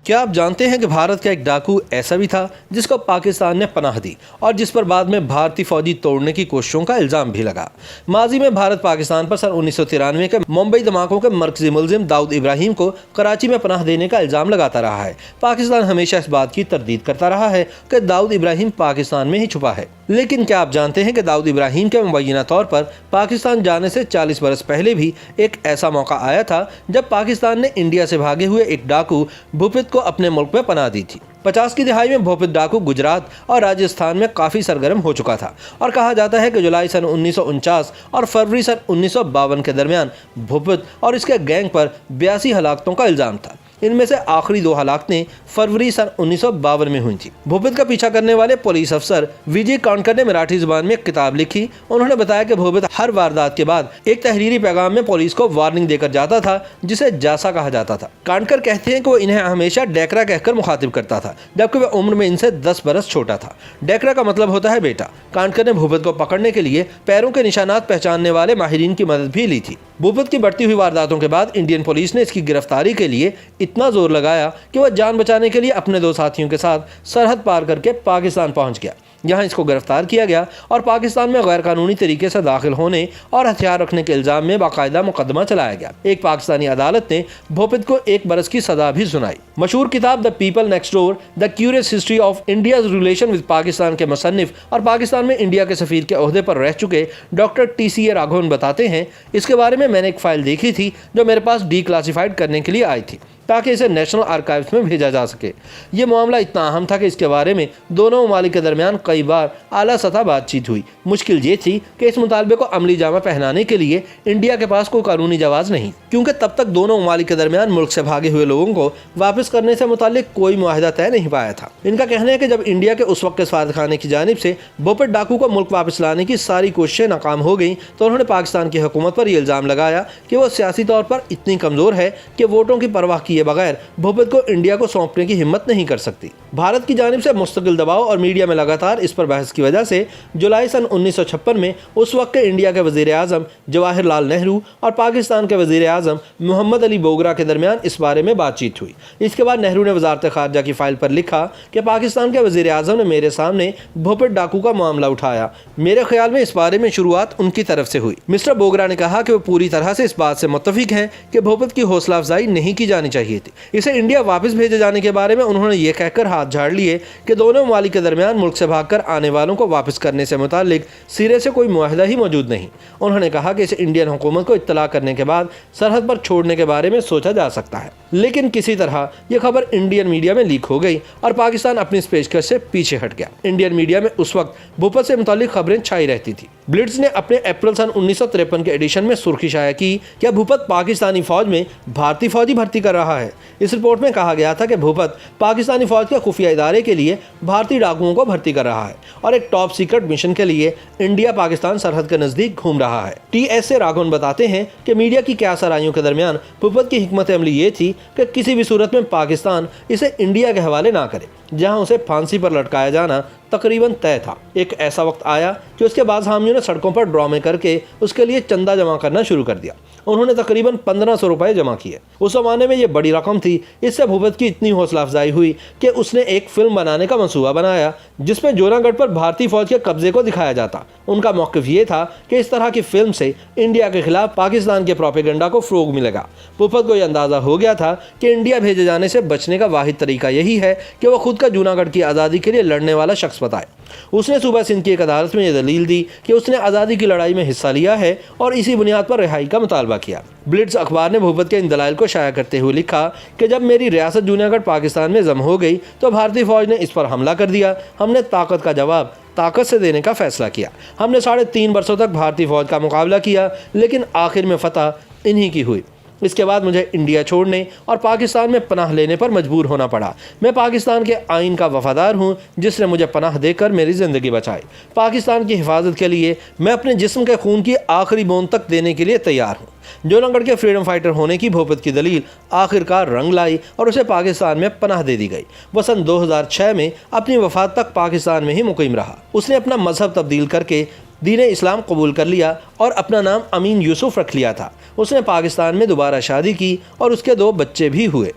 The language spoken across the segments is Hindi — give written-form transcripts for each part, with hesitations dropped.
क्या आप जानते हैं कि भारत का एक डाकू ऐसा भी था जिसको पाकिस्तान ने पनाह दी और जिस पर बाद में भारतीय फौजी तोड़ने की कोशिशों का इल्जाम भी लगा। माजी में भारत पाकिस्तान पर सन 1993 के मुंबई धमाकों के मरकजी मुलजिम दाऊद इब्राहिम को कराची में पनाह देने का इल्जाम लगाता रहा है। पाकिस्तान हमेशा इस बात की तरदीद करता रहा है कि दाऊद इब्राहिम पाकिस्तान में ही छुपा है। लेकिन क्या आप जानते हैं कि दाऊद इब्राहिम के मुबैना तौर पर पाकिस्तान जाने से 40 बरस पहले भी एक ऐसा मौका आया था जब पाकिस्तान ने इंडिया से भागे हुए एक डाकू भूपित को अपने मुल्क में पनाह दी थी। 50 की दिहाई में भूपित डाकू गुजरात और राजस्थान में काफ़ी सरगर्म हो चुका था और कहा जाता है कि जुलाई सन 1949 और फरवरी सन 1952 के दरमियान भूपित और इसके गैंग पर 82 हलाकतों का इल्ज़ाम था। इनमें से आखिरी 2 हलाकतें फरवरी सन 1952 में हुई थी। भूपित का पीछा करने वाले पुलिस अफसर विजय कांडकर ने मराठी जुबान में एक किताब लिखी। उन्होंने बताया कि भूपित हर वारदात के बाद एक तहरीरी पैगाम में पुलिस को वार्निंग देकर जाता था जिसे जासा कहा जाता था। कांडकर कहते हैं कि वो इन्हें हमेशा डेकरा कहकर मुखातिब करता था जबकि वह उम्र में इनसे 10 बरस छोटा था। डेकरा का मतलब होता है बेटा। कांडकर ने भूपित को पकड़ने के लिए पैरों के निशानात पहचानने वाले माहिरीन की मदद भी ली थी। भूपित की बढ़ती हुई वारदातों के बाद इंडियन पुलिस ने इसकी गिरफ्तारी के लिए इतना जोर लगाया कि वह जान बचाने के लिए अपने 2 साथियों के साथ सरहद पार करके पाकिस्तान पहुंच गया। यहाँ इसको गिरफ्तार किया गया और पाकिस्तान में गैर कानूनी तरीके से दाखिल होने और हथियार रखने के इल्ज़ाम में बाकायदा मुकदमा चलाया गया। एक पाकिस्तानी अदालत ने भूपित को 1 बरस की सजा भी सुनाई। मशहूर किताब the people next door the curious history of India's relation with Pakistan के मुसन्निफ और पाकिस्तान में इंडिया के सफीर के ओहदे पर रह चुके डॉक्टर TCA राघवन बताते हैं, इसके बारे में मैंने एक फ़ाइल देखी थी जो मेरे पास डिक्लासिफाइड करने के लिए आई थी ताकि इसे नेशनल आर्काइव्स में भेजा जा सके। ये मामला इतना अहम था कि इसके बारे में दोनों ममालिक के दरमियान कई बार आला सतह बातचीत हुई। मुश्किल ये थी कि इस मुतालबे को अमली जामा पहनाने के लिए इंडिया के पास कोई कानूनी जवाज़ नहीं, क्योंकि तब तक दोनों ममालिक के दरमियान मुल्क से भागे हुए लोगों को वापस करने से मुताल्लिक कोई मुआहदा तय नहीं पाया था। इनका कहना है कि जब इंडिया के उस वक्त के सफारतखाने की जानिब से भूपित डाकू को मुल्क वापस लाने की सारी कोशिशें नाकाम हो गई तो उन्होंने पाकिस्तान की हुकूमत पर यह इल्ज़ाम लगाया कि वो सियासी तौर पर इतनी कमज़ोर है कि वोटों की परवाह किए बगैर भूपित को इंडिया को सौंपने की हिम्मत नहीं कर सकती। भारत की जानिब से मुस्तकिल दबाव और मीडिया में लगातार इस पर बहस की वजह से जुलाई सन 1956 में उस वक्त के इंडिया के वज़ीर आज़म जवाहरलाल नेहरू और पाकिस्तान के वज़ीर आज़म मोहम्मद अली बोगरा के दरमियान इस बारे में बातचीत हुई। इसके बाद नेहरू ने वजारत खारजा की फ़ाइल पर लिखा कि पाकिस्तान के वज़ीर आज़म ने मेरे सामने भूपित डाकू का मामला उठाया। मेरे ख्याल में इस बारे में शुरुआत उनकी तरफ से हुई। मिस्टर बोगरा ने कहा कि वो पूरी तरह से इस बात से मुत्तफिक हैं कि भूपित की हौसला अफजाई नहीं की जानी चाहिए थी। इसे इंडिया वापस भेजे जाने के बारे में उन्होंने ये कहकर हाथ झाड़ लिए कि दोनों ममालिक के दरमियान मुल्क से भागकर आने वालों को वापस करने से मुतालिक सिरे से कोई मुआहदा ही मौजूद नहीं। उन्होंने कहा कि इसे इंडियन हुकूमत को इत्तला करने के बाद सरहद पर छोड़ने के बारे में सोचा जा सकता है, लेकिन किसी तरह यह खबर इंडियन मीडिया में लीक हो गई और पाकिस्तान अपनी इस पेशकश से पीछे हट गया। इंडियन मीडिया में उस वक्त भूपित से मुतालिक खबरें छाई रहती थी। ब्लिट्ज ने अपने अप्रैल सन 1953 के एडिशन में सुर्खी शाया की कि भूपित पाकिस्तानी फौज में भारतीय फौजी भर्ती कर रहा है। इस रिपोर्ट में कहा गया था कि भूपित पाकिस्तानी फौज के खुफिया इदारे के लिए भारतीय डाकुओं को भर्ती कर रहा है और एक टॉप सीक्रेट मिशन के लिए इंडिया पाकिस्तान सरहद के नज़दीक घूम रहा है। TSA राघवन बताते हैं कि मीडिया की क्या सराइयों के दरमियान भूपित की हिकमत अमली ये थी कि किसी भी सूरत में पाकिस्तान इसे इंडिया के हवाले ना करे, जहां उसे फांसी पर लटकाया जाना तकरीबन तय था। एक ऐसा वक्त आया कि उसके बाद हामियों ने सड़कों पर ड्रामे करके उसके लिए चंदा जमा करना शुरू कर दिया। उन्होंने तकरीबन 1500 रुपये जमा किए। उस ज़माने में ये बड़ी रकम थी। इससे भूपित की इतनी हौसला अफजाई हुई कि उसने एक फिल्म बनाने का मंसूबा बनाया जिसमें जोनागढ़ पर भारतीय फौज के कब्जे को दिखाया जाता। उनका मौक़िफ़ ये था कि इस तरह की फिल्म से इंडिया के खिलाफ पाकिस्तान के प्रोपेगेंडा को फ़रोग मिलेगा। भूपित को यह अंदाज़ा हो गया था कि इंडिया भेजे जाने से बचने का वाहिद तरीका यही है कि वह खुद का जूनागढ़ की आज़ादी के लिए लड़ने वाला शख्स बताए। उसने सूबा सिंध की एक अदालत में यह दलील दी कि उसने आज़ादी की लड़ाई में हिस्सा लिया है और इसी बुनियाद पर रिहाई का मुतालबा किया। ब्लिट्ज अखबार ने भूपित के इन दलाइल को शाया करते हुए लिखा कि जब मेरी रियासत जूनागढ़ पाकिस्तान में जम हो गई तो भारतीय फौज ने इस पर हमला कर दिया। हमने ताकत का जवाब ताकत से देने का फैसला किया। हमने 3.5 बरसों तक भारतीय फौज का मुकाबला किया, लेकिन आखिर में फतह इन्हीं की हुई। इसके बाद मुझे इंडिया छोड़ने और पाकिस्तान में पनाह लेने पर मजबूर होना पड़ा। मैं पाकिस्तान के आइन का वफादार हूँ जिसने मुझे पनाह देकर मेरी ज़िंदगी बचाई। पाकिस्तान की हिफाजत के लिए मैं अपने जिस्म के खून की आखिरी बूंद तक देने के लिए तैयार हूँ। जूनागढ़ के फ्रीडम फाइटर होने की भूपित की दलील आखिरकार रंग लाई और उसे पाकिस्तान में पनाह दे दी गई। वह सन 2006 में अपनी वफात तक पाकिस्तान में ही मुकीम रहा। उसने अपना मजहब तब्दील करके दीन इस्लाम कबूल कर लिया और अपना नाम अमीन यूसुफ रख लिया था। उसने पाकिस्तान में दोबारा शादी की और उसके 2 बच्चे भी हुए।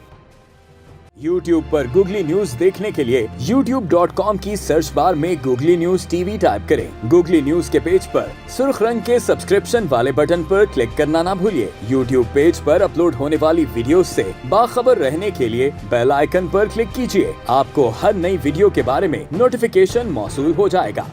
YouTube पर गूगली न्यूज देखने के लिए youtube.com की सर्च बार में गूगली न्यूज टीवी टाइप करें। गूगली न्यूज के पेज पर सुर्ख रंग के सब्सक्रिप्शन वाले बटन पर क्लिक करना ना भूलिए। YouTube पेज पर अपलोड होने वाली वीडियो से बाखबर रहने के लिए बेल आइकन पर क्लिक कीजिए। आपको हर नई वीडियो के बारे में नोटिफिकेशन मौसूल हो जाएगा।